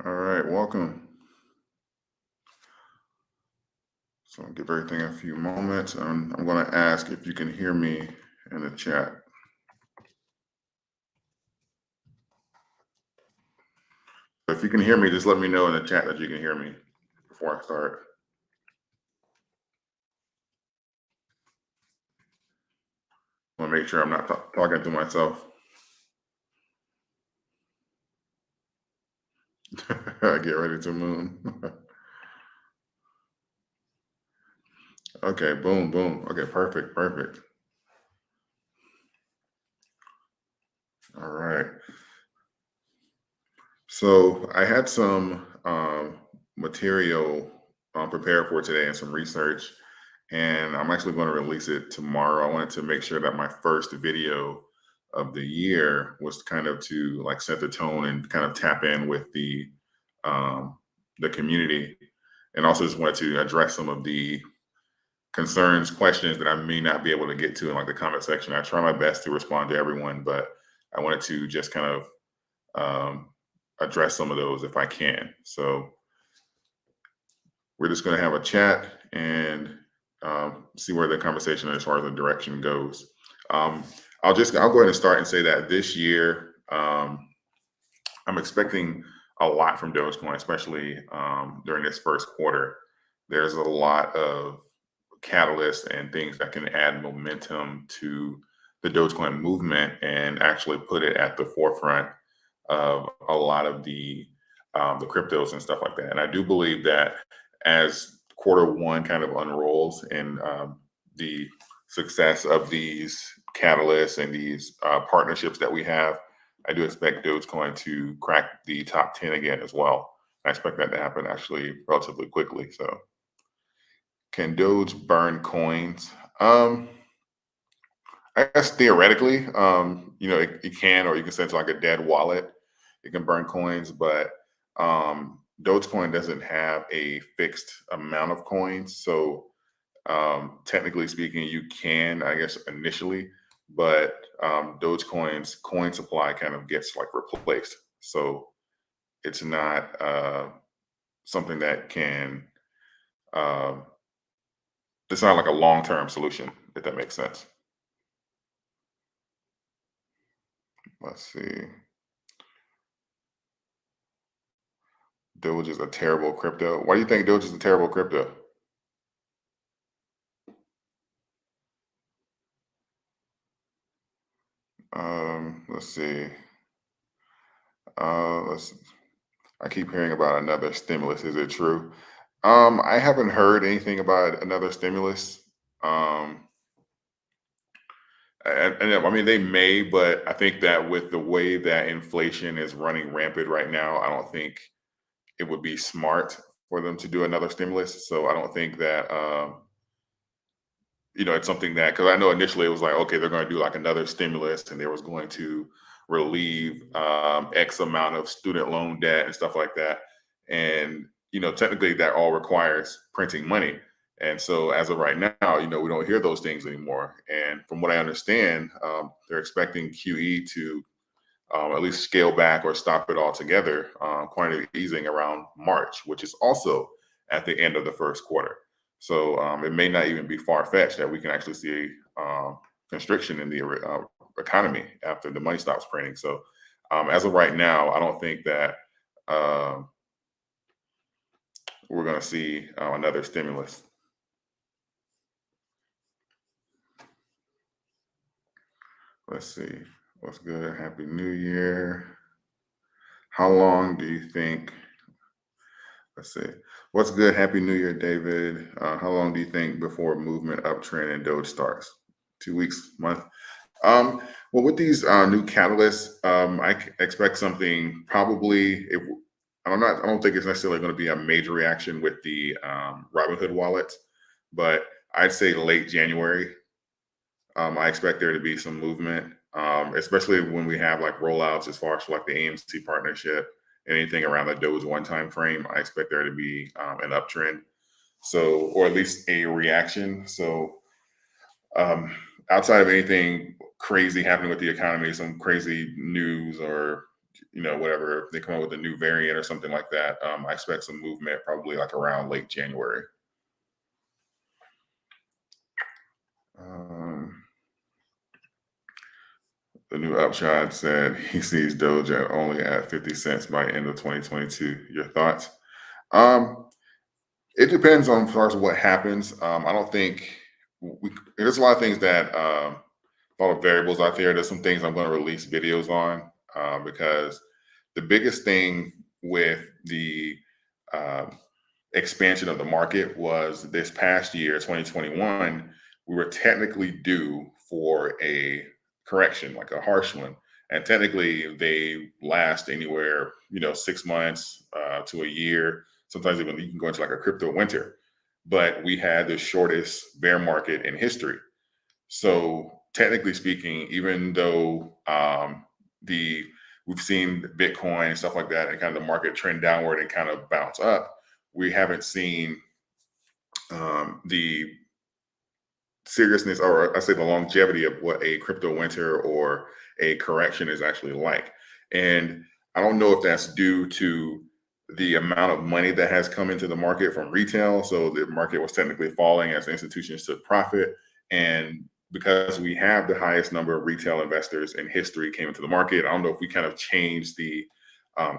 All right, welcome. So I'll give everything a few moments, and I'm going to ask if you can hear me in the chat. If you can hear me, just let me know in the chat that you can hear me before I start. I want to make sure I'm not talking to myself. Get ready to moon. Okay, boom, boom. Okay, perfect, perfect. All right. So I had some material prepared for today and some research, and I'm actually going to release it tomorrow. I wanted to make sure that my first video of the year was kind of to like set the tone and kind of tap in with the community, and also just wanted to address some of the concerns, questions that I may not be able to get to in like the comment section. I try my best to respond to everyone, but I wanted to just kind of um, address some of those if I can. So we're just going to have a chat and see where the conversation as far as the direction goes. Um, I'll go ahead and start and say that this year I'm expecting a lot from Dogecoin, especially during this first quarter. There's a lot of catalysts and things that can add momentum to the Dogecoin movement and actually put it at the forefront of a lot of the cryptos and stuff like that. And I do believe that as quarter one kind of unrolls and the success of these catalysts and these partnerships that we have, I do expect Dogecoin to crack the top 10 again as well. I expect that to happen actually relatively quickly. So, can Doge burn coins? I guess theoretically, it can, or you can send it to like a dead wallet. It can burn coins, but Dogecoin doesn't have a fixed amount of coins. So technically speaking, you can, I guess, initially, but Dogecoin's coin supply kind of gets like replaced. So it's not something that can, uh, it's not like a long term solution, if that makes sense. Let's see. Doge is a terrible crypto. Why do you think Doge is a terrible crypto? Let's see. Let's. I keep hearing about another stimulus. Is it true? I haven't heard anything about another stimulus. Um, and I mean, they may, but I think that with the way that inflation is running rampant right now, I don't think it would be smart for them to do another stimulus. So I don't think that it's something that, because I know initially it was like, okay, they're going to do like another stimulus and they was going to relieve X amount of student loan debt and stuff like that. And, technically that all requires printing money. And so as of right now, we don't hear those things anymore. And from what I understand, they're expecting QE to at least scale back or stop it altogether, quantitative easing around March, which is also at the end of the first quarter. So it may not even be far fetched that we can actually see constriction in the economy after the money stops printing. So as of right now, I don't think that uh, we're going to see another stimulus. Let's see. What's good? Happy New Year. How long do you think? Let's see. What's good? Happy New Year, David. How long do you think before movement uptrend and Doge starts? 2 weeks, month? Well, with these new catalysts, expect something probably. If I don't think it's necessarily going to be a major reaction with the Robinhood wallet, but I'd say late January. I expect there to be some movement, especially when we have like rollouts as far as like the AMC partnership, anything around the Doge one time frame. I expect there to be an uptrend, so or at least a reaction. So outside of anything crazy happening with the economy, some crazy news or whatever they come up with a new variant or something like that, I expect some movement probably like around late January. The new upshot said he sees Doge at only at 50 cents by end of 2022. Your thoughts? Um, it depends on as far as what happens. I don't think there's a lot of things that a lot of variables out there. There's some things I'm going to release videos on because the biggest thing with the uh, expansion of the market was this past year, 2021, we were technically due for a correction, like a harsh one. And technically, they last anywhere, 6 months to a year. Sometimes even you can go into like a crypto winter. But we had the shortest bear market in history. So technically speaking, even though the we've seen Bitcoin and stuff like that, and kind of the market trend downward and kind of bounce up, we haven't seen the seriousness, or I say the longevity of what a crypto winter or a correction is actually like. And I don't know if that's due to the amount of money that has come into the market from retail. So the market was technically falling as institutions took profit. And because we have the highest number of retail investors in history came into the market, I don't know if we kind of changed the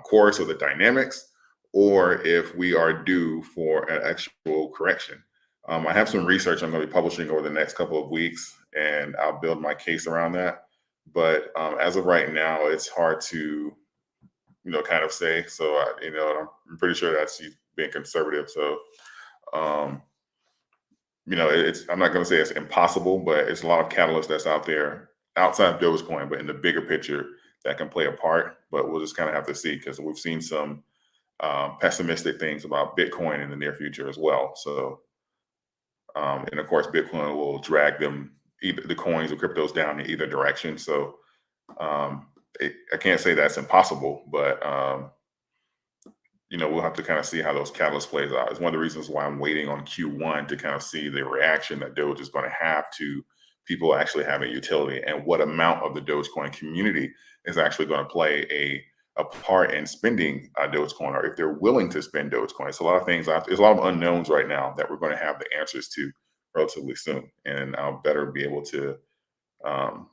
course or the dynamics, or if we are due for an actual correction. I have some research I'm going to be publishing over the next couple of weeks, and I'll build my case around that. But as of right now, it's hard to, kind of say. So, I'm pretty sure that's being conservative. So, um, I'm not going to say it's impossible, but it's a lot of catalysts that's out there outside of Dogecoin, but in the bigger picture that can play a part. But we'll just kind of have to see, because we've seen some pessimistic things about Bitcoin in the near future as well. So, and of course, Bitcoin will drag them, either the coins or cryptos, down in either direction. So I can't say that's impossible, but we'll have to kind of see how those catalysts plays out. It's one of the reasons why I'm waiting on Q1 to kind of see the reaction that Doge is going to have to people actually having utility, and what amount of the Dogecoin community is actually going to play a part in spending Dogecoin, or if they're willing to spend Dogecoin. It's a lot of things. There's a lot of unknowns right now that we're going to have the answers to relatively soon, and I'll better be able to um,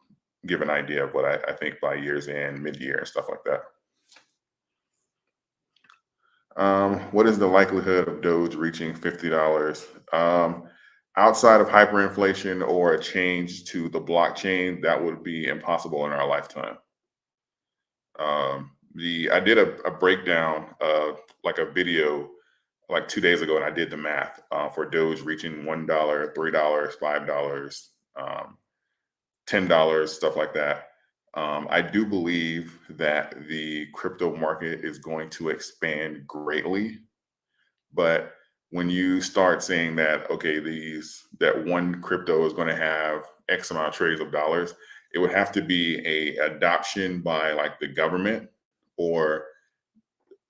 give an idea of what I think by year's end, mid-year, and stuff like that. What is the likelihood of Doge reaching $50? Outside of hyperinflation or a change to the blockchain, that would be impossible in our lifetime. I did a breakdown of like a video like 2 days ago, and I did the math for Doge reaching $1, $3, $5, $10, stuff like that. I do believe that the crypto market is going to expand greatly, but when you start saying that, okay, that one crypto is going to have X amount of trillions of dollars, it would have to be a adoption by like the government, or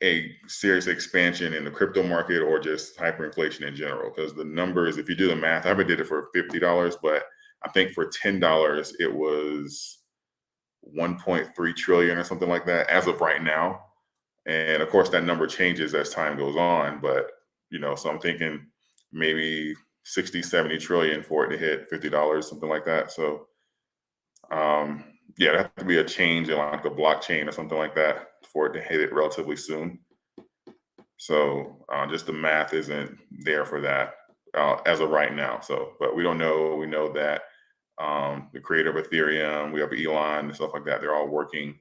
a serious expansion in the crypto market, or just hyperinflation in general. Because the numbers, if you do the math, I haven't did it for $50, but I think for $10 it was 1.3 trillion or something like that as of right now. And of course that number changes as time goes on, but so I'm thinking maybe 60, 70 trillion for it to hit $50, something like that. So yeah, it has to be a change in like the blockchain or something like that for it to hit it relatively soon. So just the math isn't there for that as of right now. So, but we don't know. We know that the creator of Ethereum, we have Elon and stuff like that. They're all working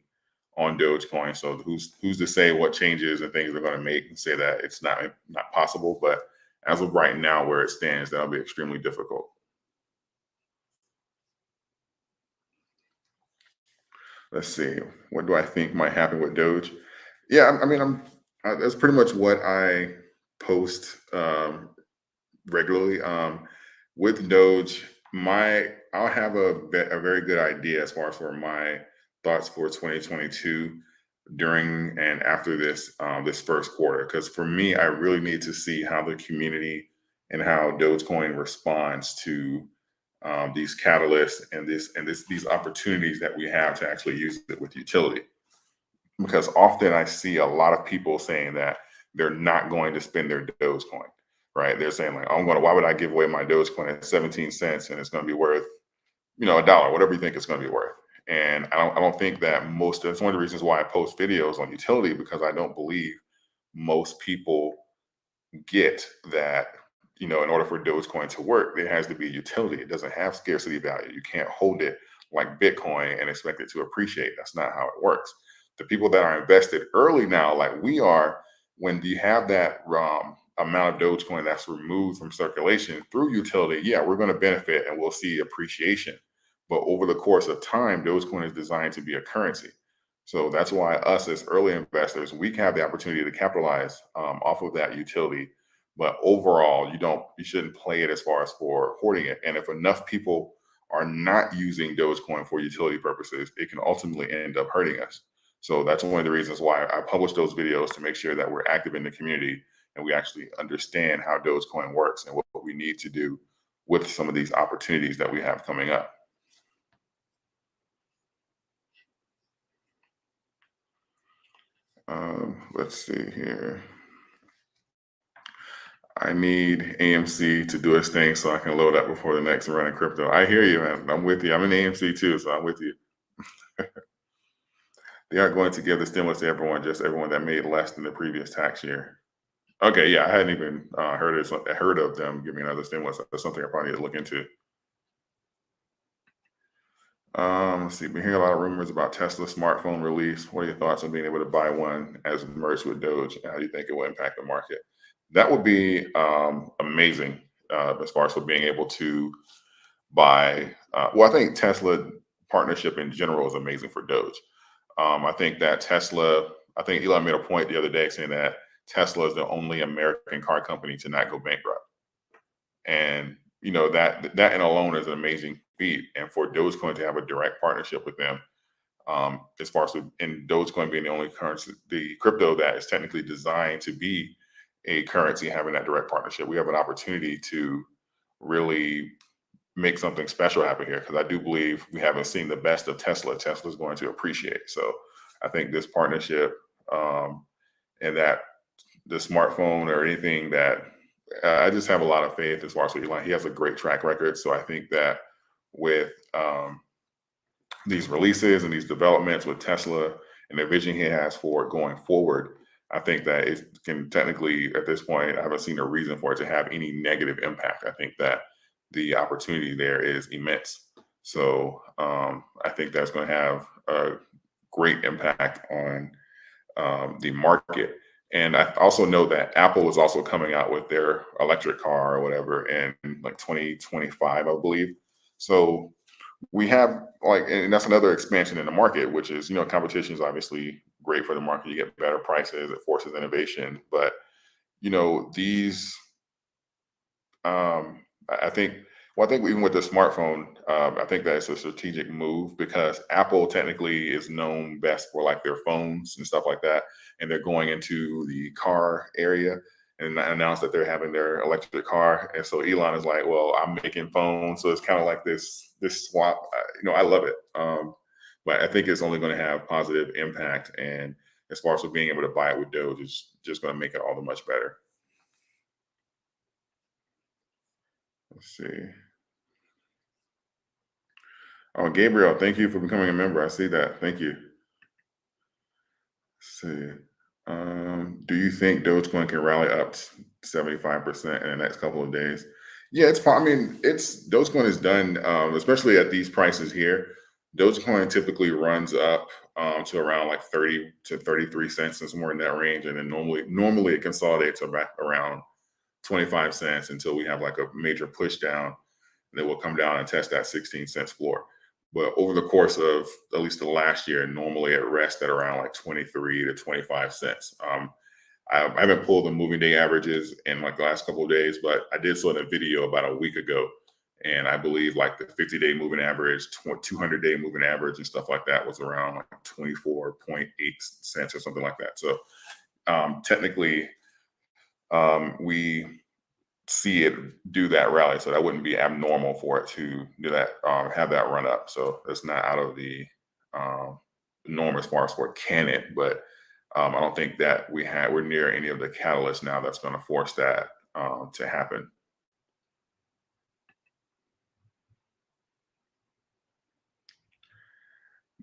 on Dogecoin. So who's to say what changes and things they're going to make and say that it's not possible? But as of right now, where it stands, that'll be extremely difficult. Let's see. What do I think might happen with Doge? Yeah, I mean, that's pretty much what I post regularly. With Doge, I'll have a very good idea as far as for my thoughts for 2022 during and after this first quarter. Because for me, I really need to see how the community and how Dogecoin responds to these catalysts and these opportunities that we have to actually use it with utility. because often I see a lot of people saying that they're not going to spend their Dogecoin, right? They're saying like, I'm going to, why would I give away my Dogecoin at 17 cents and it's going to be worth, a dollar, whatever you think it's going to be worth. And I don't think that that's one of the reasons why I post videos on utility, because I don't believe most people get that, in order for Dogecoin to work, there has to be utility. It doesn't have scarcity value. You can't hold it like Bitcoin and expect it to appreciate. That's not how it works. The people that are invested early now, like we are, when you have that amount of Dogecoin that's removed from circulation through utility, yeah, we're going to benefit and we'll see appreciation. But over the course of time, Dogecoin is designed to be a currency. So that's why us as early investors, we have the opportunity to capitalize off of that utility. But overall, you shouldn't play it as far as for hoarding it. And if enough people are not using Dogecoin for utility purposes, it can ultimately end up hurting us. So that's one of the reasons why I publish those videos, to make sure that we're active in the community and we actually understand how Dogecoin works and what we need to do with some of these opportunities that we have coming up. Let's see here. I need AMC to do its thing so I can load up before the next run in crypto. I hear you, man. I'm with you. I'm in AMC too, so I'm with you. They aren't going to give the stimulus to everyone, just everyone that made less than the previous tax year. Okay, yeah, I hadn't even heard of them giving another stimulus. That's something I probably need to look into. Let's see. Been hearing a lot of rumors about Tesla smartphone release. What are your thoughts on being able to buy one as merged with Doge? How do you think it will impact the market? That would be amazing, as far as for being able to buy. Well, I think Tesla partnership in general is amazing for Doge. I think that I think Elon made a point the other day saying that Tesla is the only American car company to not go bankrupt. And that in alone is an amazing feat. And for Dogecoin to have a direct partnership with them, as far as in Dogecoin being the only currency, the crypto that is technically designed to be a currency, having that direct partnership, we have an opportunity to really make something special happen here, because I do believe we haven't seen the best of Tesla. Tesla's going to appreciate. So I think this partnership, and that the smartphone or anything that I just have a lot of faith as far as with Elon. He has a great track record. So I think that with these releases and these developments with Tesla and the vision he has for it going forward, I think that it can technically, at this point, I haven't seen a reason for it to have any negative impact. I think that the opportunity there is immense. So I think that's going to have a great impact on the market. And I also know that Apple is also coming out with their electric car or whatever in like 2025, I believe. So we have and that's another expansion in the market, which is, competition is obviously great for the market. You get better prices, it forces innovation. But, these I think, well, I think even with the smartphone, I think that it's a strategic move, because Apple technically is known best for like their phones and stuff like that, and they're going into the car area and announced that they're having their electric car. And so Elon is like, well, I'm making phones, so it's kind of like this swap. I love it, but I think it's only going to have positive impact. And as far as being able to buy it with Doge, is just going to make it all the much better. Let's see. Oh, Gabriel, thank you for becoming a member. I see that. Thank you. Let's see. Do you think Dogecoin can rally up 75% in the next couple of days? Yeah, I mean, Dogecoin is done, especially at these prices here. Dogecoin typically runs up to around like 30 to 33 cents, and somewhere in that range. And then normally it consolidates back around 25 cents until we have like a major push down. And then we'll come down and test that 16 cents floor. But over the course of at least the last year, normally it rests at around like 23 to 25 cents. I haven't pulled the moving day averages in like the last couple of days, but I did saw a video about a week ago. And I believe like the 50-day moving average, 200-day moving average and stuff like that was around like 24.8 cents or something like that. So technically, we see it do that rally. So that wouldn't be abnormal for it to do that, have that run up. So it's not out of the norm as far as what can it, but I don't think that we're near any of the catalysts now that's going to force that to happen.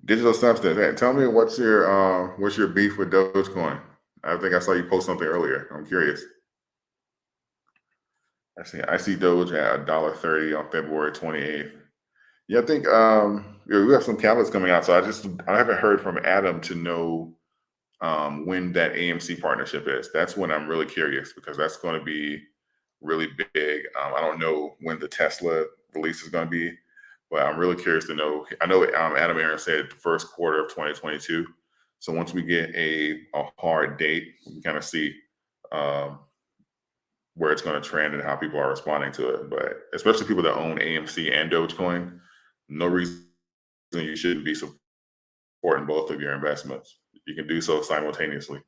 Digital substance. Hey, tell me what's your beef with Dogecoin? I think I saw you post something earlier. I'm curious. I see Doge at $1.30 on February 28th. Yeah, I think yeah, we have some catalysts coming out. So I haven't heard from Adam to know when that AMC partnership is. That's when I'm really curious because that's going to be really big. I don't know when the Tesla release is going to be, but I'm really curious to know. I know Adam Aaron said the first quarter of 2022. So once we get a hard date, we can kind of see um, where it's going to trend and how people are responding to it. But especially people that own AMC and Dogecoin, no reason you shouldn't be supporting both of your investments. You can do so simultaneously.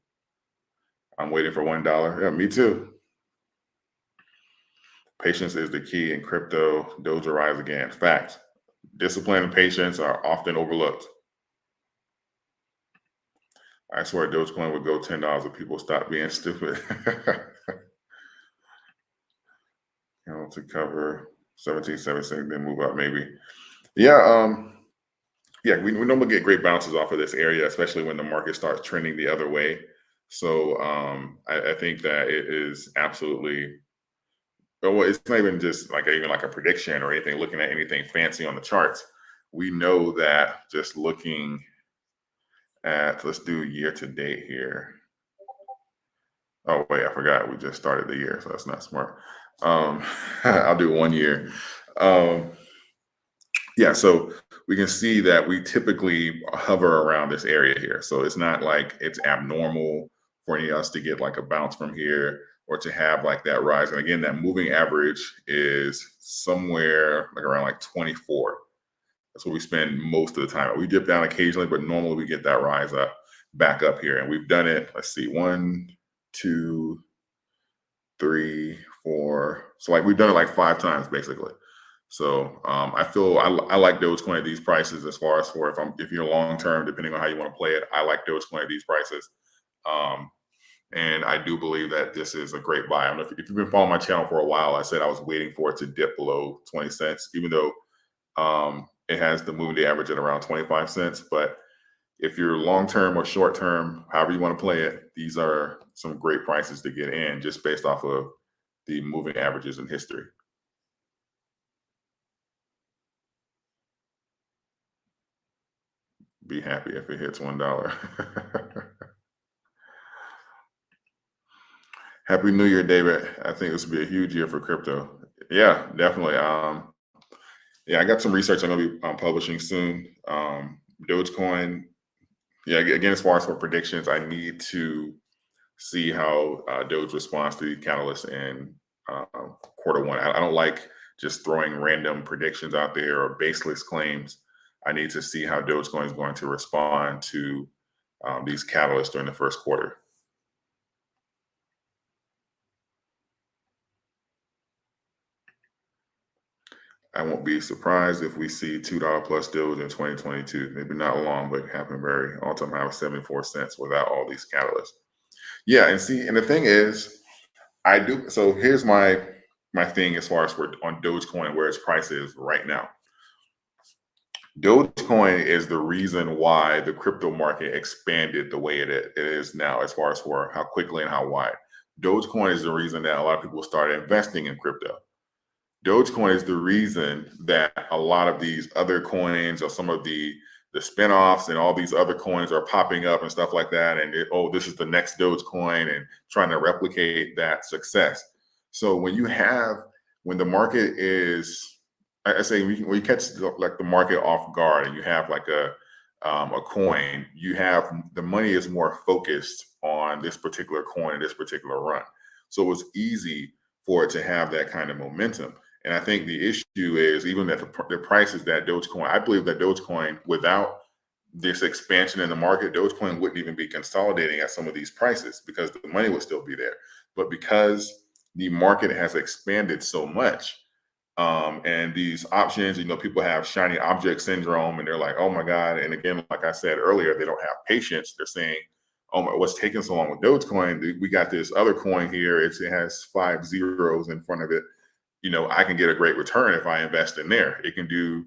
I'm waiting for $1. Yeah, me too. Patience is the key in crypto. Doge will rise again. Fact. Discipline and patience are often overlooked. I swear Dogecoin would go $10 if people stop being stupid. To cover 1776, then move up maybe. Yeah, yeah, we normally get great bounces off of this area, especially when the market starts trending the other way. So I think that it is absolutely, well, it's not even just like even like a prediction or anything, looking at anything fancy on the charts. We know that just looking at, let's do year to date here. Oh, wait, I forgot. We just started the year, so that's not smart. I'll do 1 year. Um, yeah, so we can see that we typically hover around this area here. So it's not like it's abnormal for any of us to get like a bounce from here or to have like that rise. And again, that moving average is somewhere like around like 24. That's what we spend most of the time. We dip down occasionally, but normally we get that rise up back up here. And we've done it, let's see, 1, 2, 3, 4. So like we've done it like 5 times basically. So I feel I like Dogecoin at these prices as far as for if you're long term, depending on how you want to play it, I like Dogecoin at these prices. Um, and I do believe that this is a great buy. I don't know if you've been following my channel for a while. I said I was waiting for it to dip below 20 cents, even though it has the moving day average at around 25 cents. But if you're long term or short term, however you want to play it, these are some great prices to get in just based off of the moving averages in history. Be happy if it hits $1. Happy New Year, David. I think this will be a huge year for crypto. Yeah, definitely. Yeah, I got some research I'm going to be publishing soon. Dogecoin. Yeah, again, as far as for predictions, I need to see how Doge responds to the catalyst in quarter 1. I don't like just throwing random predictions out there or baseless claims. I need to see how Dogecoin is going to respond to these catalysts during the first quarter. I won't be surprised if we see $2 plus Doge in 2022. Maybe not long, but it happened very all-time high of 74 cents without all these catalysts. Yeah, and see, and the thing is, I do. So here's my thing as far as we're on Dogecoin, where its price is right now. Dogecoin is the reason why the crypto market expanded the way it is now, as far as for how quickly and how wide. Dogecoin is the reason that a lot of people started investing in crypto. Dogecoin is the reason that a lot of these other coins or some of the spinoffs and all these other coins are popping up and stuff like that. And oh, this is the next Dogecoin and trying to replicate that success. So when the market is, I say when you catch like the market off guard and you have like a coin, you have the money is more focused on this particular coin and this particular run. So it's easy for it to have that kind of momentum. And I think the issue is even that the prices that Dogecoin, I believe that Dogecoin, without this expansion in the market, Dogecoin wouldn't even be consolidating at some of these prices because the money would still be there. But because the market has expanded so much, And these options, people have shiny object syndrome and they're like, oh my God. And again, like I said earlier, they don't have patience. They're saying, oh my, what's taking so long with Dogecoin? We got this other coin here. It has 5 zeros in front of it. I can get a great return if I invest in there. It can do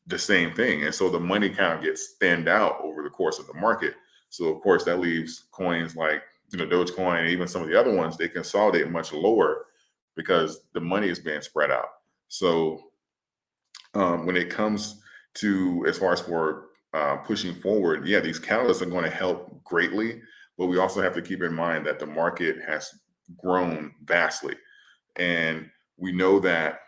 the same thing. And so the money kind of gets thinned out over the course of the market. So of course that leaves coins like, Dogecoin and even some of the other ones, they consolidate much lower because the money is being spread out. So when it comes to as far as for pushing forward, yeah, these catalysts are going to help greatly, but we also have to keep in mind that the market has grown vastly. And we know that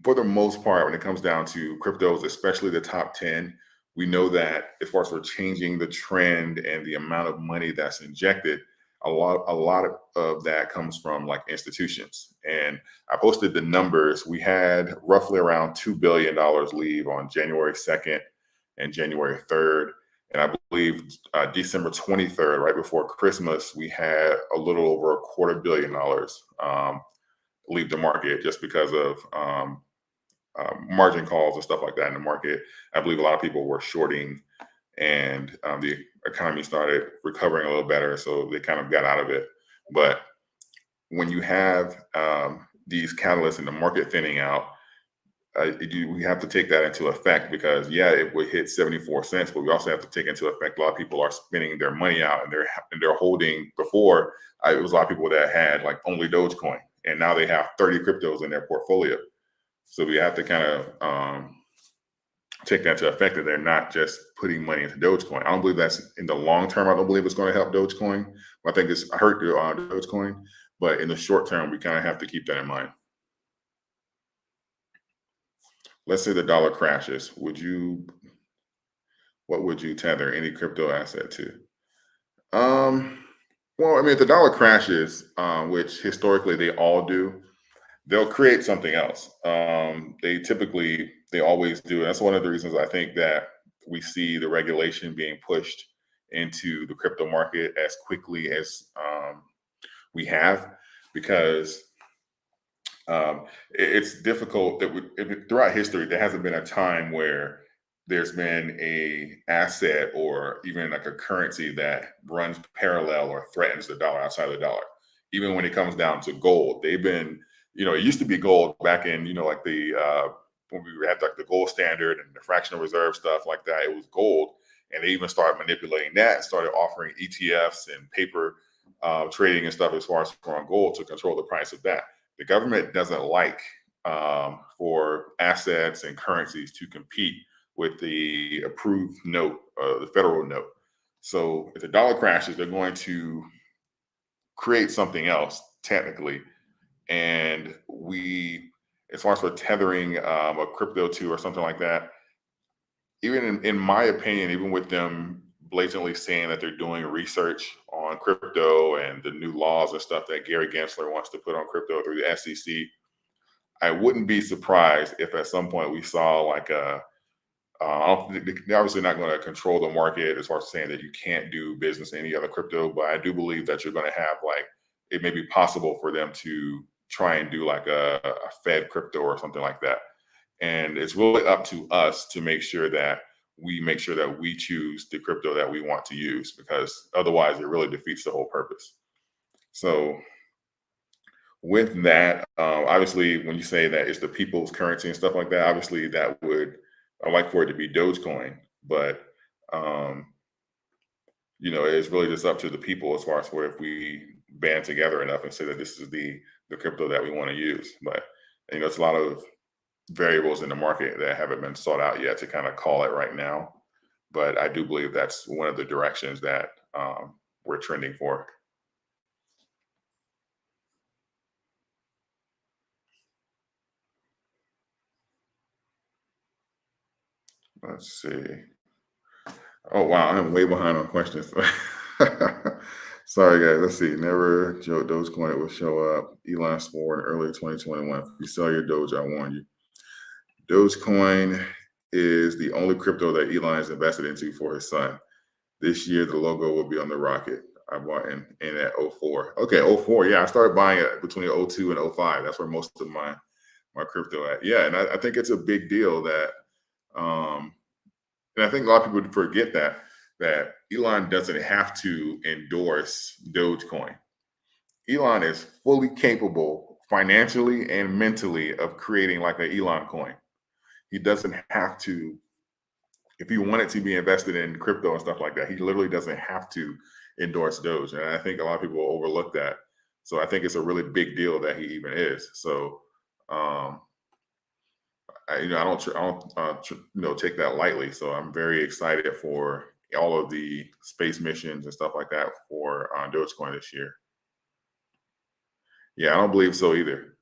for the most part, when it comes down to cryptos, especially the top 10, we know that as far as for changing the trend and the amount of money that's injected, a lot of that comes from like institutions. And I posted the numbers. We had roughly around $2 billion leave on January 2nd and January 3rd. And I believe December 23rd, right before Christmas, we had a little over $250 million leave the market just because of margin calls and stuff like that in the market. I believe a lot of people were shorting, and the economy started recovering a little better, so they kind of got out of it. But when you have these catalysts in the market thinning out, we have to take that into effect because, yeah, it would hit 74 cents, but we also have to take into effect a lot of people are spending their money out and they're holding. Before, it was a lot of people that had like only Dogecoin, and now they have 30 cryptos in their portfolio. So we have to kind of take that to effect that they're not just putting money into Dogecoin. I don't believe that's in the long term. I don't believe it's going to help Dogecoin. I think it's hurt Dogecoin, but in the short term, we kind of have to keep that in mind. Let's say the dollar crashes. What would you tether any crypto asset to? Well, I mean, if the dollar crashes, which historically they all do, they'll create something else. They always do. And that's one of the reasons I think that we see the regulation being pushed into the crypto market as quickly as we have, because it's difficult that throughout history, there hasn't been a time where there's been a asset or even like a currency that runs parallel or threatens the dollar outside of the dollar. Even when it comes down to gold, they've been, it used to be gold back in, like the when we had like the gold standard and the fractional reserve stuff like that, it was gold. And they even started manipulating that and started offering ETFs and paper trading and stuff as far as on gold to control the price of that. The government doesn't like for assets and currencies to compete with the approved note, the federal note. So if the dollar crashes, they're going to create something else technically. And as far as for tethering a crypto to or something like that, even in my opinion, even with them blatantly saying that they're doing research on crypto and the new laws and stuff that Gary Gensler wants to put on crypto through the SEC, I wouldn't be surprised if at some point we saw like they're obviously not going to control the market as far as saying that you can't do business in any other crypto, but I do believe that you're going to have like, it may be possible for them to try and do like a Fed crypto or something like that. And it's really up to us to make sure that we choose the crypto that we want to use, because otherwise it really defeats the whole purpose. So with that, obviously, when you say that it's the people's currency and stuff like that, obviously I like for it to be Dogecoin, but it's really just up to the people as far as if we band together enough and say that this is the crypto that we want to use. But it's a lot of variables in the market that haven't been sought out yet to kind of call it right now. But I do believe that's one of the directions that we're trending for. Let's see. Oh, wow. I'm way behind on questions. Sorry, guys. Let's see. Never joke Dogecoin, it will show up. Elon swore in early 2021. If you sell your Doge, I warn you. Dogecoin is the only crypto that Elon has invested into for his son. This year, the logo will be on the rocket. I bought in at 04. Okay, 04. Yeah, I started buying it between 02 and 05. That's where most of my my crypto at. Yeah, and I think it's a big deal that, and I think a lot of people forget that Elon doesn't have to endorse Dogecoin. Elon is fully capable financially and mentally of creating like an Elon coin. He doesn't have to, if he wanted to be invested in crypto and stuff like that, he literally doesn't have to endorse Doge. And I think a lot of people overlook that. So I think it's a really big deal that he even is. So, um, I don't, take that lightly. So I'm very excited for all of the space missions and stuff like that for Dogecoin this year. Yeah, I don't believe so either.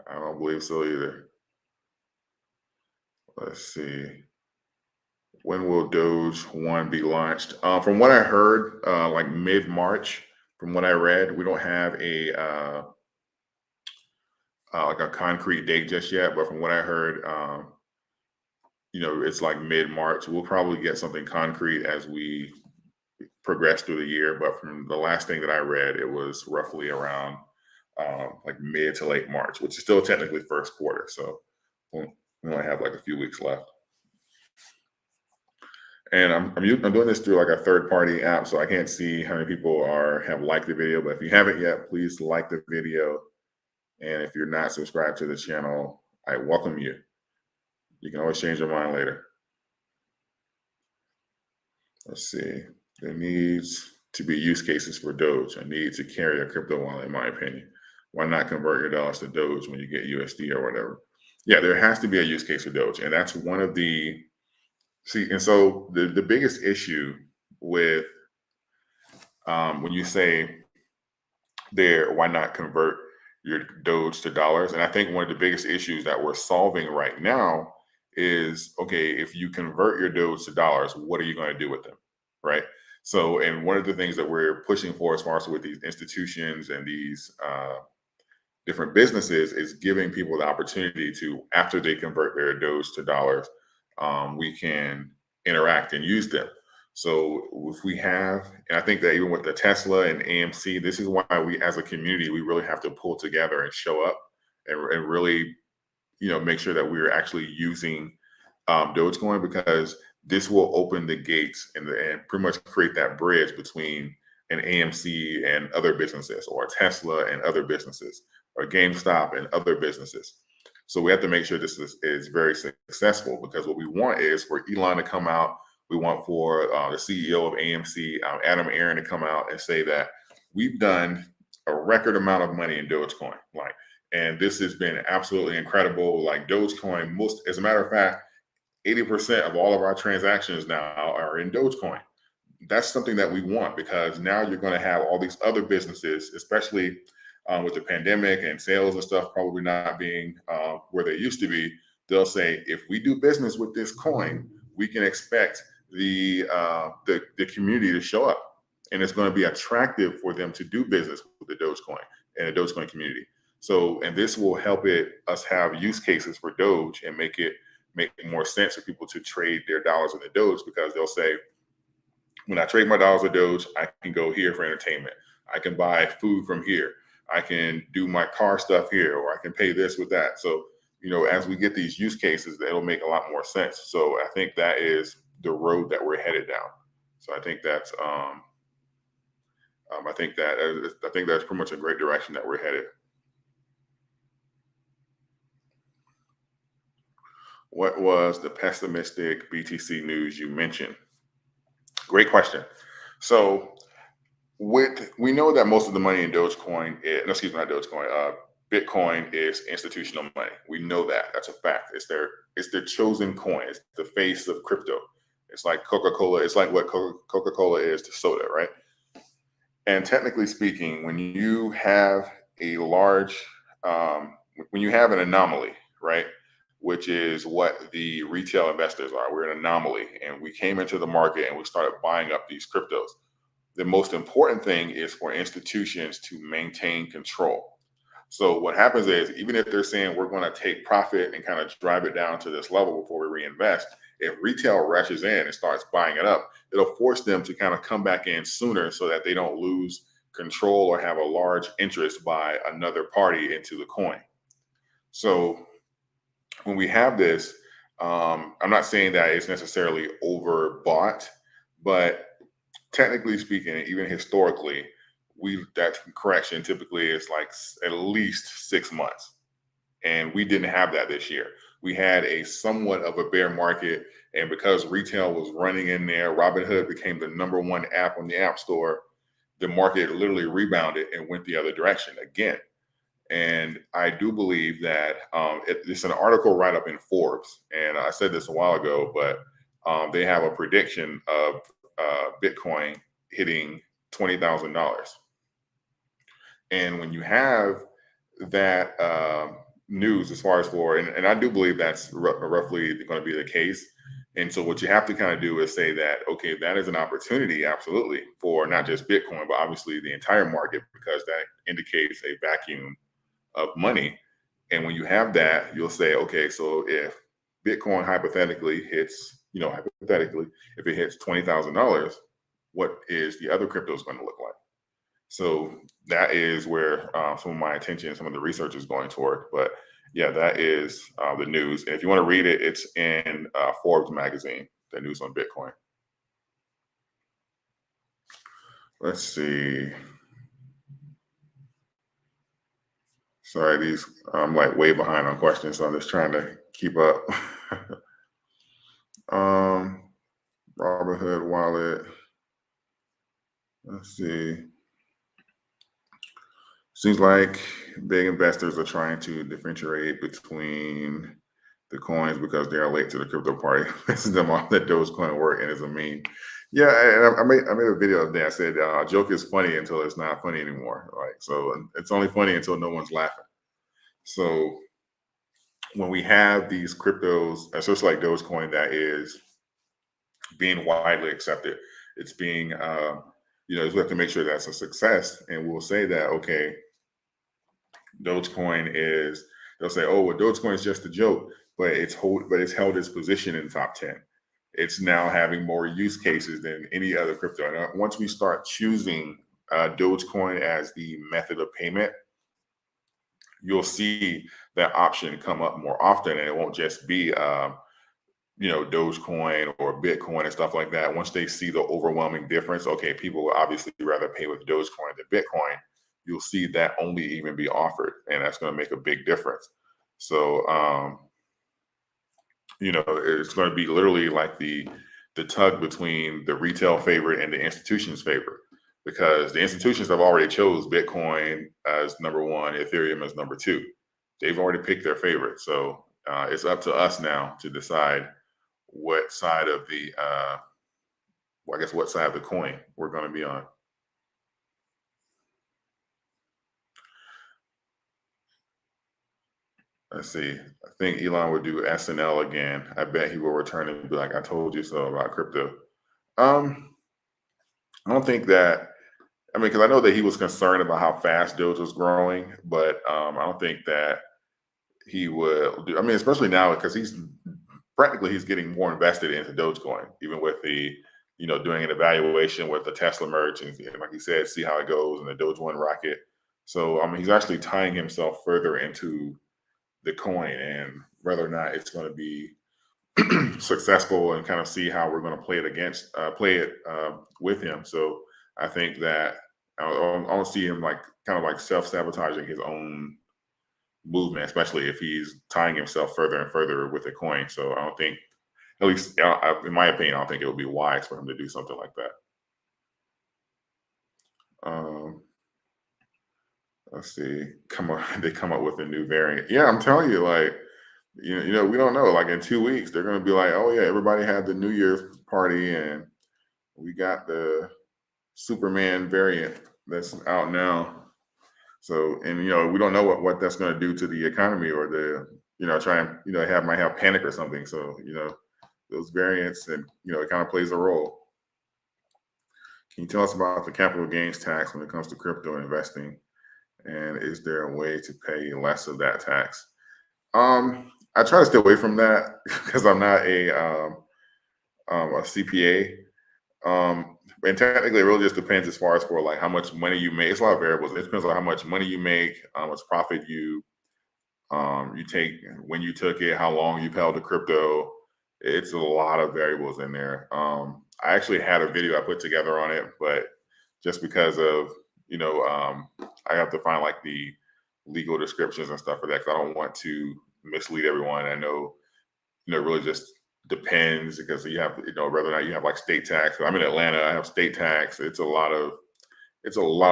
I don't believe so either. Let's see. When will Doge One be launched? From what I heard, like mid March. From what I read, we don't have a like a concrete date just yet. But from what I heard, it's like mid March. We'll probably get something concrete as we progress through the year. But from the last thing that I read, it was roughly around like mid to late March, which is still technically first quarter. So we only have like a few weeks left. And I'm doing this through like a third party app, so I can't see how many people have liked the video. But if you haven't yet, please like the video. And if you're not subscribed to the channel, I welcome you. You can always change your mind later. Let's see. There needs to be use cases for Doge. A need to carry a crypto wallet, in my opinion. Why not convert your dollars to Doge when you get USD or whatever? Yeah, there has to be a use case for Doge, and that's one of the and so the biggest issue with when you say there, why not convert your Doge to dollars? And I think one of the biggest issues that we're solving right now is, okay, if you convert your Doge to dollars, what are you going to do with them? Right. So, and one of the things that we're pushing for as far as with these institutions and these different businesses is giving people the opportunity to, after they convert their Doge to dollars, we can interact and use them. So if we have, and I think that even with the Tesla and AMC, this is why we as a community, we really have to pull together and show up and really, make sure that we're actually using Dogecoin, because this will open the gates and pretty much create that bridge between an AMC and other businesses, or Tesla and other businesses, or GameStop and other businesses. So we have to make sure this is very successful, because what we want is for Elon to come out. We want for the CEO of AMC, Adam Aaron, to come out and say that we've done a record amount of money in Dogecoin. And this has been absolutely incredible. Like Dogecoin, as a matter of fact, 80% of all of our transactions now are in Dogecoin. That's something that we want, because now you're going to have all these other businesses, especially with the pandemic and sales and stuff probably not being where they used to be. They'll say, if we do business with this coin, we can expect the community to show up, and it's going to be attractive for them to do business with the Dogecoin and the Dogecoin community. So, and this will help us have use cases for Doge and make more sense for people to trade their dollars in the Doge, because they'll say, when I trade my dollars with Doge, I can go here for entertainment. I can buy food from here. I can do my car stuff here, or I can pay this with that. So, as we get these use cases, it'll make a lot more sense. So I think that is the road that we're headed down. So I think that's I think that's pretty much a great direction that we're headed. What was the pessimistic BTC news you mentioned? Great question. So we know that most of the money in Dogecoin, not Dogecoin, Bitcoin is institutional money. We know that. That's a fact. It's their chosen coin. It's the face of crypto. It's like Coca-Cola. It's like what Coca-Cola is to soda, right? And technically speaking, when you have a large, when you have an anomaly, right, which is what the retail investors are, we're an anomaly, and we came into the market and we started buying up these cryptos. The most important thing is for institutions to maintain control. So what happens is, even if they're saying we're going to take profit and kind of drive it down to this level before we reinvest, if retail rushes in and starts buying it up, it'll force them to kind of come back in sooner, so that they don't lose control or have a large interest by another party into the coin. So when we have this, I'm not saying that it's necessarily overbought, but technically speaking, even historically, that correction typically is like at least 6 months, and we didn't have that this year. We had a somewhat of a bear market, and because retail was running in there, Robinhood became the #1 app on the App Store. The market literally rebounded and went the other direction again. And I do believe that it's an article right up in Forbes, and I said this a while ago, but they have a prediction of Bitcoin hitting $20,000. And when you have that news, as far as and I do believe that's roughly going to be the case. And so what you have to kind of do is say that, okay, that is an opportunity, absolutely, for not just Bitcoin, but obviously the entire market, because that indicates a vacuum of money. And when you have that, you'll say, okay, so if Bitcoin hypothetically hits, hypothetically, if it hits $20,000, what is the other cryptos going to look like? So that is where some of my attention, some of the research is going toward. But yeah, that is the news. And if you want to read it, it's in Forbes magazine, the news on Bitcoin. Let's see. Sorry, I'm like way behind on questions, so I'm just trying to keep up. Robinhood wallet. Let's see. Seems like big investors are trying to differentiate between the coins because they are late to the crypto party. This is them all that Dogecoin work, and it's a meme. Yeah, and I made a video of that. I said a joke is funny until it's not funny anymore. Like, so it's only funny until no one's laughing. So when we have these cryptos, especially like Dogecoin, that is being widely accepted, it's being we have to make sure that's a success, and we'll say that, okay, Dogecoin is. They'll say, oh, well, Dogecoin is just a joke, but it's held its position in top 10. It's now having more use cases than any other crypto. And once we start choosing Dogecoin as the method of payment, you'll see that option come up more often, and it won't just be Dogecoin or Bitcoin and stuff like that. Once they see the overwhelming difference, okay, people will obviously rather pay with Dogecoin than Bitcoin. You'll see that only even be offered, and that's going to make a big difference. So, it's going to be literally like the tug between the retail favorite and the institution's favorite, because the institutions have already chose Bitcoin as #1, Ethereum as #2. They've already picked their favorite. So it's up to us now to decide what side of what side of the coin we're going to be on. Let's see. I think Elon would do SNL again. I bet he will return and be like, "I told you so" about crypto. Um, I don't think that. I mean, because I know that he was concerned about how fast Doge was growing, but I don't think that he will do. I mean, especially now because he's getting more invested into Dogecoin, even with the doing an evaluation with the Tesla merge, and like he said, see how it goes and the Doge One rocket. So I mean, he's actually tying himself further into the coin, and whether or not it's going to be successful, and kind of see how we're going to play it with him. So I think that I don't see him like kind of like self-sabotaging his own movement, especially if he's tying himself further and further with the coin. So I don't think, at least in my opinion, I don't think it would be wise for him to do something like that. Um, let's see, they come up with a new variant. Yeah, I'm telling you, like, we don't know. Like in 2 weeks, they're going to be like, oh yeah, everybody had the New Year's party, and we got the Superman variant that's out now. So, and we don't know what that's going to do to the economy, or the try and might have panic or something. So those variants, and it kind of plays a role. Can you tell us about the capital gains tax when it comes to crypto investing, and is there a way to pay less of that tax? I try to stay away from that because I'm not a CPA. And technically, it really just depends as far as for like how much money you make. It's a lot of variables. It depends on how much money you make, how much profit you You take when you took it, how long you've held the crypto. It's a lot of variables in there. I actually had a video I put together on it, but just because of I have to find like the legal descriptions and stuff for that, because I don't want to mislead everyone. I know it really just depends, because you have whether or not you have like state tax. I'm in Atlanta, I have state tax. It's a lot of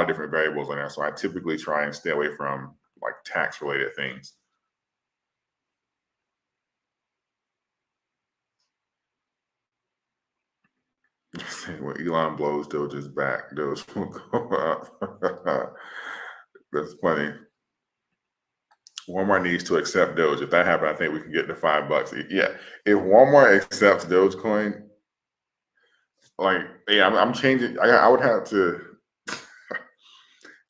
different variables in there. So I typically try and stay away from like tax related things. When Elon blows Doge's back, Doge will go up. That's funny. Walmart needs to accept Doge. If that happened, I think we can get to $5. Yeah, if Walmart accepts Dogecoin, like, yeah, I'm changing. I would have to.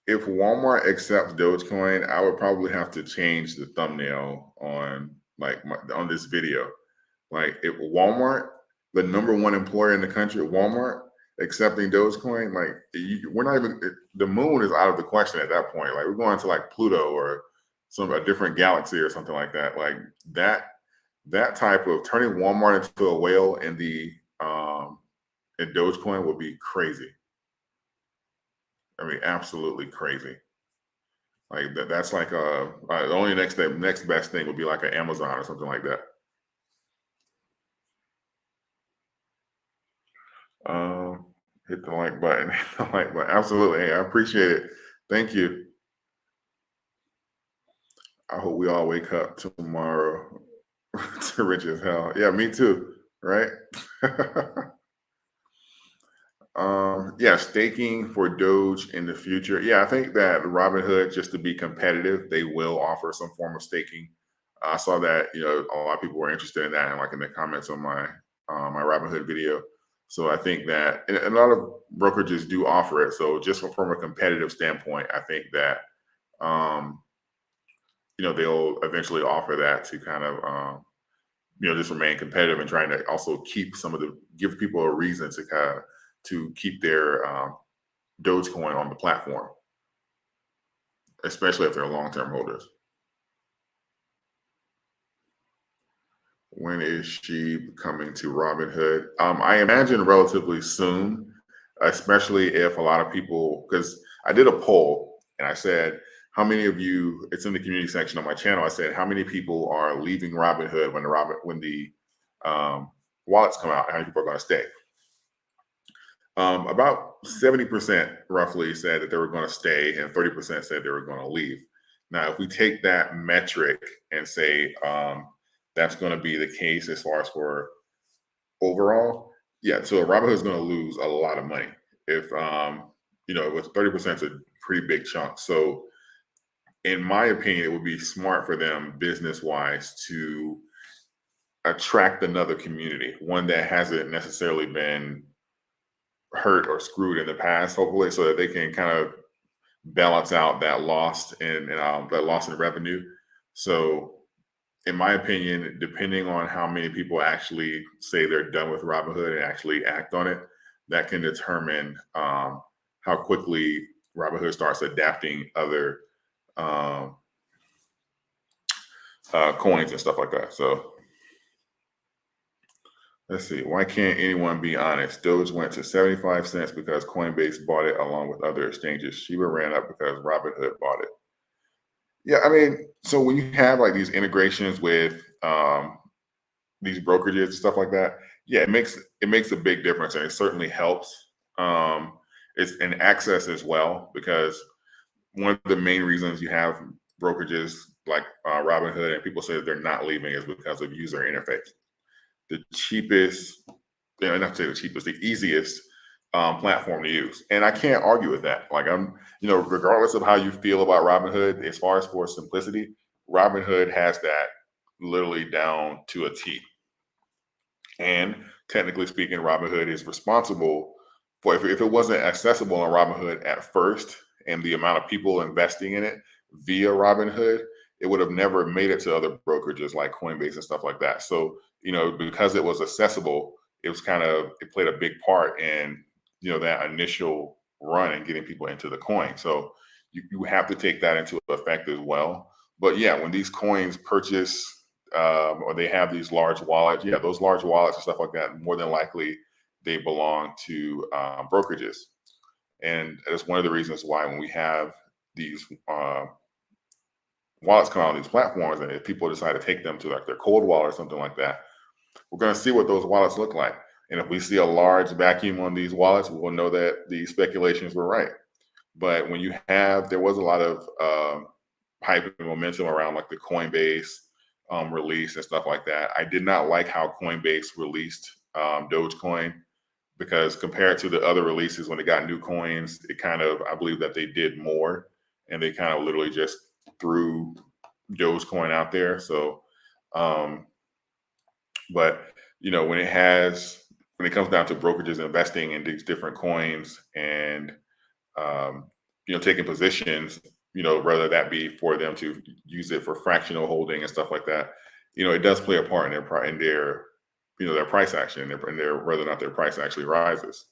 If Walmart accepts Dogecoin, I would probably have to change the thumbnail on on this video. Like, if Walmart, the number one employer in the country, Walmart, accepting Dogecoin, like, we're not even, the moon is out of the question at that point. Like, we're going to like Pluto or a different galaxy or something like that. Like that type of turning Walmart into a whale in Dogecoin would be crazy. I mean, absolutely crazy. Like that's like the only next best thing would be like an Amazon or something like that. Um, hit the like button. Hit the like button. Absolutely. Hey, I appreciate it. Thank you. I hope we all wake up tomorrow to rich as hell. Yeah, me too. Right? Yeah, staking for Doge in the future. Yeah, I think that Robinhood, just to be competitive, they will offer some form of staking. I saw that a lot of people were interested in that, and like in the comments on my Robinhood video. So I think that and a lot of brokerages do offer it. So just from a competitive standpoint, I think that um, they'll eventually offer that to kind of just remain competitive and trying to also give people a reason to keep their Dogecoin on the platform, especially if they're long-term holders. When is she coming to Robinhood? I imagine relatively soon, especially if a lot of people, because I did a poll and I said, how many of you, it's in the community section on my channel, I said, how many people are leaving Robinhood when the wallets come out, how many people are going to stay? About 70% roughly said that they were going to stay, and 30% said they were going to leave. Now, if we take that metric and say that's going to be the case as far as for overall, yeah, so Robinhood is going to lose a lot of money. If with 30% is a pretty big chunk. So, in my opinion, it would be smart for them business wise to attract another community, one that hasn't necessarily been hurt or screwed in the past, hopefully, so that they can kind of balance out that loss in revenue. So, in my opinion, depending on how many people actually say they're done with Robinhood and actually act on it, that can determine how quickly Robinhood starts adapting other um, coins and stuff like that. So let's see. Why can't anyone be honest? Doge went to 75 cents because Coinbase bought it along with other exchanges. Shiba ran up because Robinhood bought it. Yeah, I mean, so when you have like these integrations with these brokerages and stuff like that, yeah, it makes a big difference, and it certainly helps. It's an access as well, because one of the main reasons you have brokerages like Robinhood and people say that they're not leaving is because of user interface. The cheapest, not to say the cheapest, the easiest platform to use. And I can't argue with that. Like, regardless of how you feel about Robinhood, as far as for simplicity, Robinhood has that literally down to a T. And technically speaking, Robinhood is responsible for, if it wasn't accessible on Robinhood at first, and the amount of people investing in it via Robinhood, it would have never made it to other brokerages like Coinbase and stuff like that. So, because it was accessible, it played a big part in, that initial run and getting people into the coin. So you have to take that into effect as well. But yeah, when these coins purchase or they have these large wallets, yeah, those large wallets and stuff like that, more than likely they belong to brokerages. And that's one of the reasons why when we have these wallets come out on these platforms, and if people decide to take them to like their cold wallet or something like that, we're going to see what those wallets look like. And if we see a large vacuum on these wallets, we'll know that the speculations were right. But when there was a lot of hype and momentum around like the Coinbase release and stuff like that. I did not like how Coinbase released Dogecoin, because compared to the other releases when they got new coins, I believe that they did more, and they kind of literally just threw Dogecoin out there. So, but when it comes down to brokerages investing in these different coins and taking positions, whether that be for them to use it for fractional holding and stuff like that, it does play a part in their price action and their whether or not their price actually rises.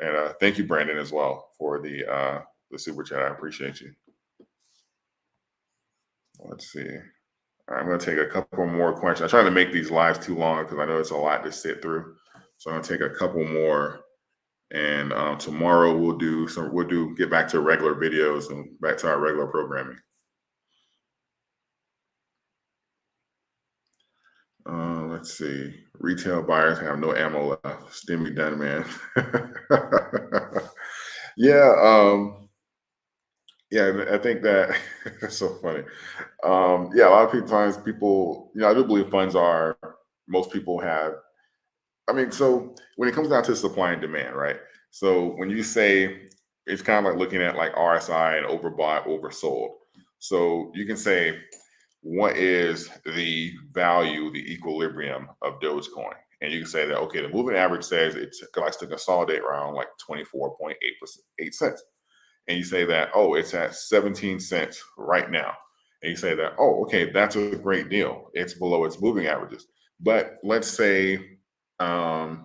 And thank you, Brandon, as well for the super chat. I appreciate you. Let's see. All right, I'm going to take a couple more questions. I try to make these lives too long because I know it's a lot to sit through. So I'm going to take a couple more. And tomorrow we'll get back to regular videos and back to our regular programming. Let's see. Retail buyers have no ammo left. Stimmy done, man. Yeah. Yeah, I think that it's so funny. Yeah, a lot of times people, I do believe most people have. So when it comes down to supply and demand, right? So when you say, it's kind of like looking at like RSI and overbought, oversold. So you can say, what is the value, the equilibrium of Dogecoin? And you can say that, okay, the moving average says it likes to consolidate around like 24.8 cents. And you say that, oh, it's at 17 cents right now. And you say that, oh, okay, that's a great deal. It's below its moving averages. But let's say, I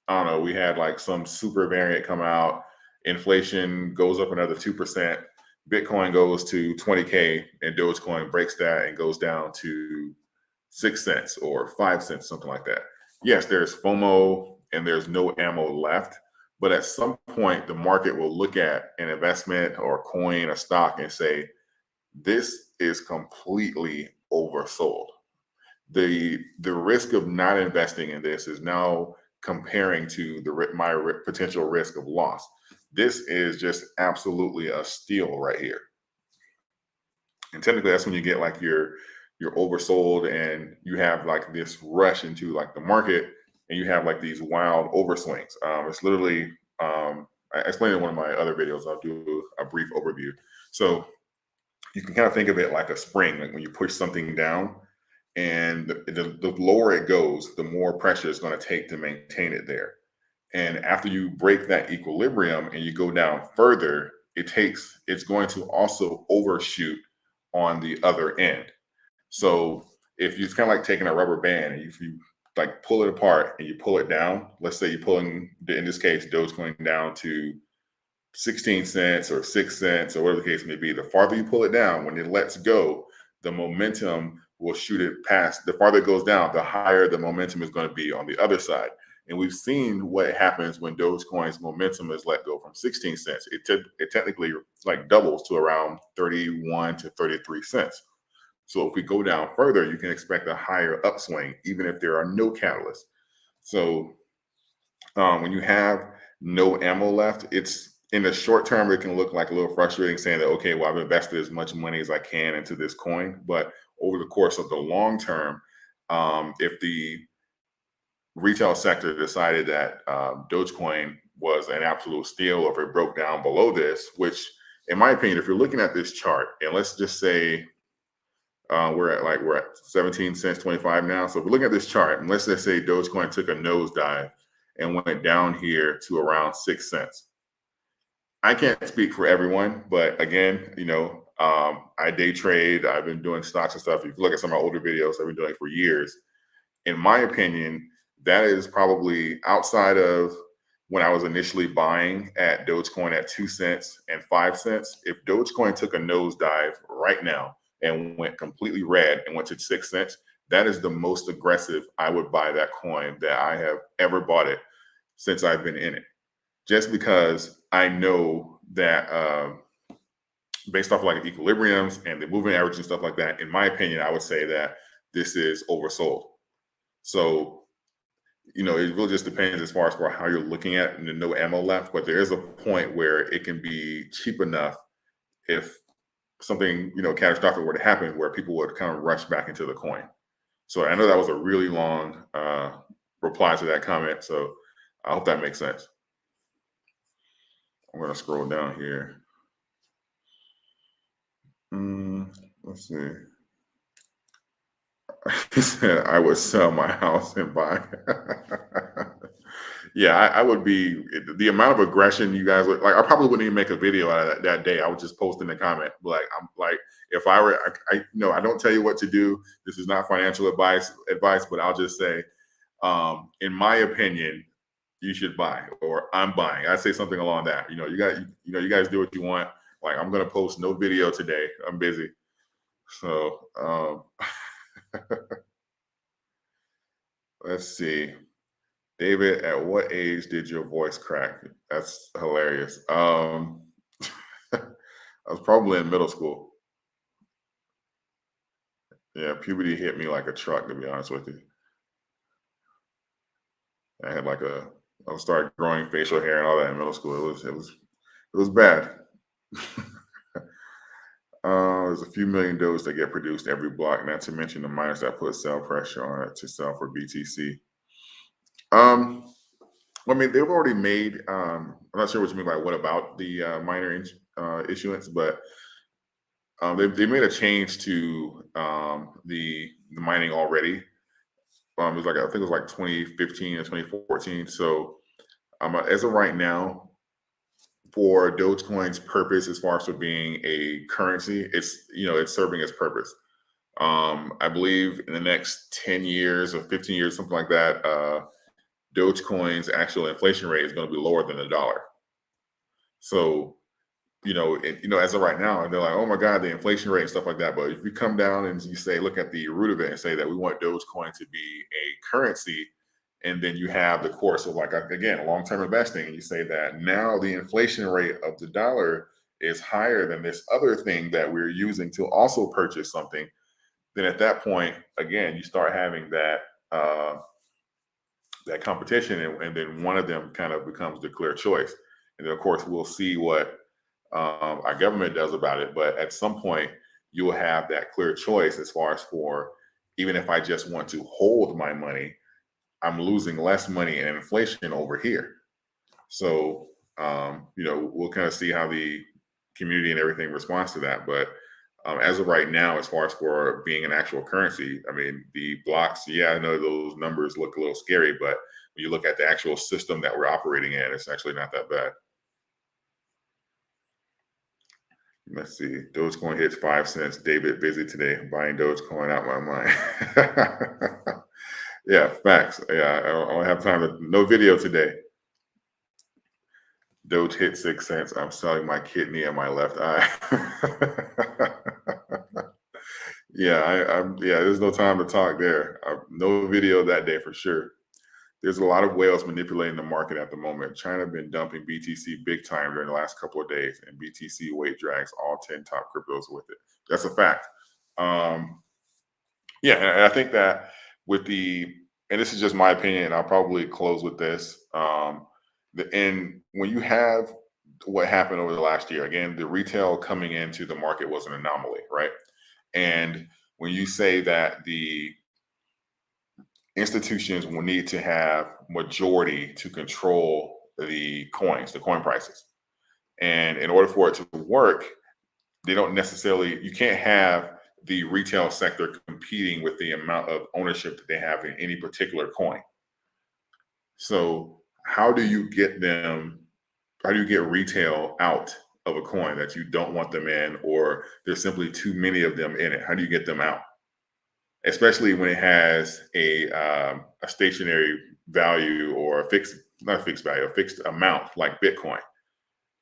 don't know, we had like some super variant come out, inflation goes up another 2%, Bitcoin goes to 20K, and Dogecoin breaks that and goes down to 6 cents or 5 cents, something like that. Yes, there's FOMO and there's no ammo left. But at some point, the market will look at an investment or a coin, a stock, and say, this is completely oversold. The risk of not investing in this is now comparing to my potential risk of loss. This is just absolutely a steal right here. And technically, that's when you get like you're oversold and you have like this rush into like the market, and you have like these wild overswings. It's literally, I explained in one of my other videos. I'll do a brief overview. So you can kind of think of it like a spring, like when you push something down, and the lower it goes, the more pressure it's going to take to maintain it there. And after you break that equilibrium and you go down further, it's going to also overshoot on the other end. So if you, it's kind of like taking a rubber band, and if you like pull it apart and you pull it down, let's say you're pulling, in this case, Dogecoin down to 16 cents or 6 cents or whatever the case may be. The farther you pull it down, when it lets go, the momentum will shoot it past. The farther it goes down, the higher the momentum is going to be on the other side. And we've seen what happens when Dogecoin's momentum is let go from 16 cents. It technically like doubles to around 31 to 33 cents. So if we go down further, you can expect a higher upswing, even if there are no catalysts. So when you have no ammo left, it's in the short term, it can look like a little frustrating, saying that, okay, well, I've invested as much money as I can into this coin. But over the course of the long term, if the retail sector decided that Dogecoin was an absolute steal, or if it broke down below this, which in my opinion, if you're looking at this chart, and let's just say we're at 17 cents 25 now. So if we're looking at this chart, and let's just say Dogecoin took a nosedive and went down here to around 6 cents. I can't speak for everyone, but again, I day trade. I've been doing stocks and stuff. If you look at some of my older videos, I've been doing it for years. In my opinion, that is probably outside of when I was initially buying at Dogecoin at 2 cents and 5 cents. If Dogecoin took a nosedive right now and went completely red and went to 6 cents, that is the most aggressive I would buy that coin that I have ever bought it since I've been in it. Just because I know that based off like equilibriums and the moving average and stuff like that, in my opinion, I would say that this is oversold. So, it really just depends as far as for how you're looking at it, and no ammo left, but there is a point where it can be cheap enough if something, catastrophic were to happen where people would kind of rush back into the coin. So I know that was a really long reply to that comment. So I hope that makes sense. I'm going to scroll down here. Let's see. He said, I would sell my house and buy. Yeah, I would be the amount of aggression you guys would like. I probably wouldn't even make a video out of that day. I would just post in the comment. Like, I'm like, if I were, I don't tell you what to do. This is not financial advice, but I'll just say, in my opinion, you should buy, or I'm buying. I say something along that. You guys do what you want. Like, I'm going to post no video today. I'm busy. So, let's see. David, at what age did your voice crack? That's hilarious. I was probably in middle school. Yeah, puberty hit me like a truck, to be honest with you. I had I started growing facial hair and all that in middle school. It was bad. There's a few million dollars that get produced every block, not to mention the miners that put sell pressure on it to sell for BTC. I mean, they've already made. I'm not sure what you mean by what about the minor issuance, but they made a change to the mining already. It was I think it was like 2015 or 2014. So as of right now, for Dogecoin's purpose, as far as for being a currency, it's serving its purpose. I believe in the next 10 years or 15 years, something like that, Dogecoin's actual inflation rate is going to be lower than the dollar. So, as of right now, they're like, oh my God, the inflation rate and stuff like that. But if you come down and you say, look at the root of it and say that we want Dogecoin to be a currency, and then you have the course of again, long-term investing, and you say that now the inflation rate of the dollar is higher than this other thing that we're using to also purchase something, then at that point, again, you start having that competition, and then one of them kind of becomes the clear choice. And then, of course, we'll see what our government does about it. But at some point, you will have that clear choice as far as for, even if I just want to hold my money, I'm losing less money in inflation over here. So, we'll kind of see how the community and everything responds to that. But as of right now, as far as for being an actual currency, I mean, the blocks, yeah, I know those numbers look a little scary, but when you look at the actual system that we're operating in, it's actually not that bad. Let's see. Dogecoin hits 5 cents. David, busy today. Buying Dogecoin out my mind. Yeah, facts. Yeah, I don't have time no video today. Doge hit 6 cents. I'm selling my kidney and my left eye. Yeah, there's no time to talk there. No video that day for sure. There's a lot of whales manipulating the market at the moment. China been dumping BTC big time during the last couple of days, and BTC weight drags all 10 top cryptos with it. That's a fact. Yeah, and I think that and this is just my opinion, and I'll probably close with this. And when you have what happened over the last year, again, the retail coming into the market was an anomaly, right? And when you say that the institutions will need to have majority to control the coin prices. And in order for it to work, you can't have the retail sector competing with the amount of ownership that they have in any particular coin. So how do you get retail out of a coin that you don't want them in, or there's simply too many of them in it? How do you get them out? Especially when it has a stationary value or not a fixed value, a fixed amount like Bitcoin.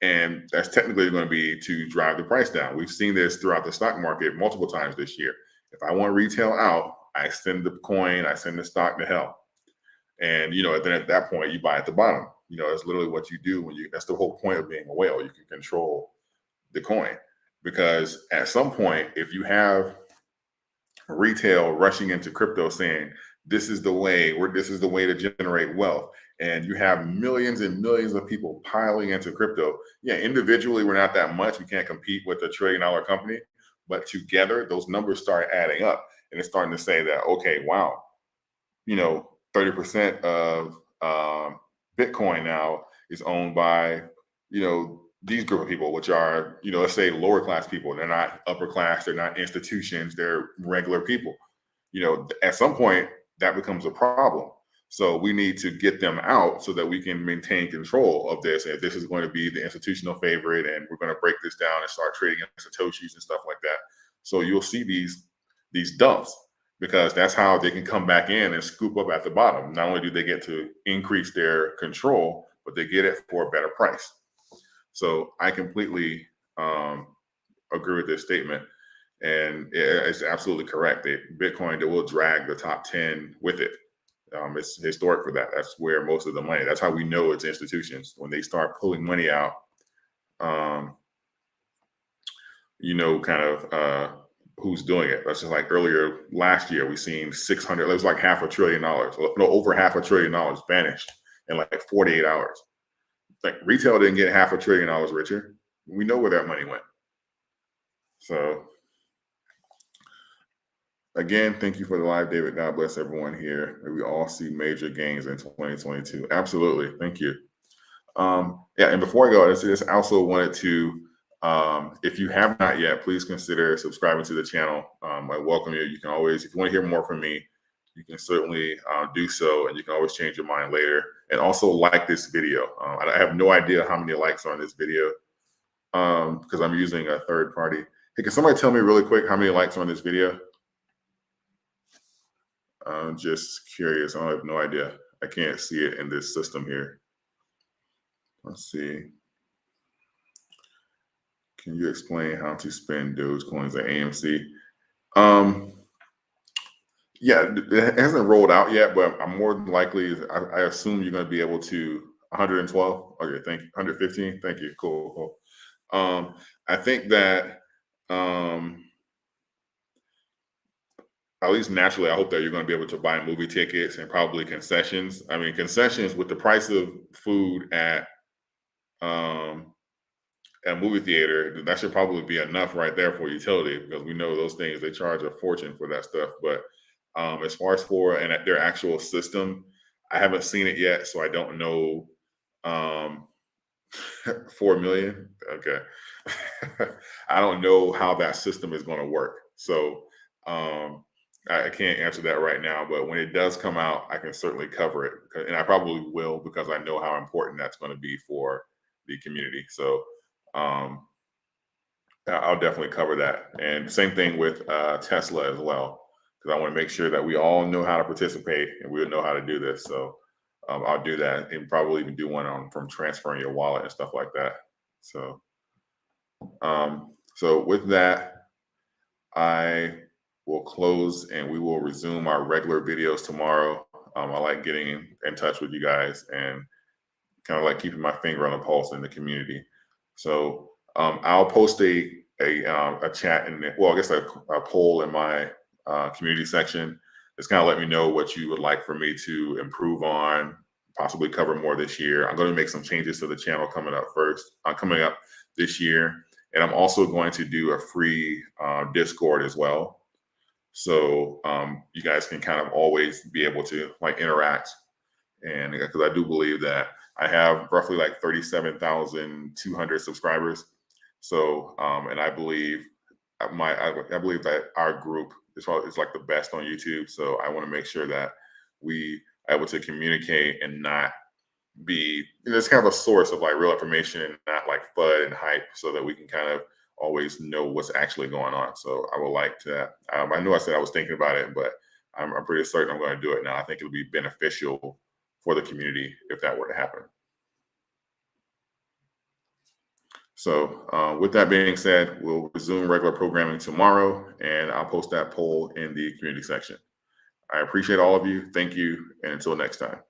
And that's technically going to be to drive the price down. We've seen this throughout the stock market multiple times this year. If I want retail out, I send the coin, I send the stock to hell. And then at that point, you buy at the bottom. That's literally what you do that's the whole point of being a whale. You can control the coin, because at some point, if you have retail rushing into crypto saying this is the way to generate wealth, and you have millions and millions of people piling into crypto, yeah, individually we're not that much, we can't compete with $1 trillion company, but together those numbers start adding up, and it's starting to say that, okay, wow, 30% of Bitcoin now is owned by, these group of people, which are, let's say lower class people. They're not upper class, they're not institutions, they're regular people. At some point that becomes a problem. So we need to get them out so that we can maintain control of this. And this is going to be the institutional favorite, and we're going to break this down and start trading in Satoshis and stuff like that. So you'll see these dumps, because that's how they can come back in and scoop up at the bottom. Not only do they get to increase their control, but they get it for a better price. So I completely agree with this statement. And it's absolutely correct that Bitcoin will drag the top 10 with it. It's historic for that. That's where most of the money, that's how we know it's institutions. When they start pulling money out, who's doing it. That's just like earlier last year, we seen 600, it was like $500 billion, over $500 billion vanished in like 48 hours. Like retail didn't get $500 billion richer. We know where that money went. So again, thank you for the live, David. God bless everyone here. May we all see major gains in 2022. Absolutely. Thank you. Yeah, and before I go, I also wanted to, if you have not yet, please consider subscribing to the channel. I welcome you. You can always, if you want to hear more from me, you can certainly do so, and you can always change your mind later. And also like this video. I have no idea how many likes are on this video because I'm using a third party. Hey, can somebody tell me really quick how many likes are on this video? I'm just curious. I have no idea. I can't see it in this system here. Let's see. Can you explain how to spend Dogecoins at AMC? Yeah, it hasn't rolled out yet, but I'm more than likely, I assume you're going to be able to 112. Okay, thank you. 115. Thank you. Cool. I think that at least naturally, I hope that you're going to be able to buy movie tickets and probably concessions. I mean, concessions with the price of food at a movie theater, that should probably be enough right there for utility, because we know those things, they charge a fortune for that stuff. But as far as their actual system, I haven't seen it yet, so I don't know. 4 million. Okay. I don't know how that system is going to work. So I can't answer that right now, but when it does come out, I can certainly cover it. And I probably will, because I know how important that's going to be for the community. So I'll definitely cover that. And same thing with Tesla as well, because I want to make sure that we all know how to participate and we know how to do this. So I'll do that, and probably even do one from transferring your wallet and stuff like that. So, so with that, I will close, and we will resume our regular videos tomorrow. I like getting in touch with you guys and kind of like keeping my finger on the pulse in the community. So I'll post a chat a poll in my community section. Just kind of let me know what you would like for me to improve on, possibly cover more this year. I'm going to make some changes to the channel coming up this year. And I'm also going to do a free Discord as well. So you guys can kind of always be able to interact. And because I do believe that I have roughly like 37,200 subscribers. So, and I believe that our group is like the best on YouTube. So I want to make sure that we are able to communicate and not be, it's kind of a source of real information and not like FUD and hype, so that we can kind of always know what's actually going on. So I would like to, I know I said I was thinking about it, but I'm pretty certain I'm going to do it now. I think it'll be beneficial for the community if that were to happen. So with that being said, we'll resume regular programming tomorrow, and I'll post that poll in the community section. I appreciate all of you. Thank you. And until next time.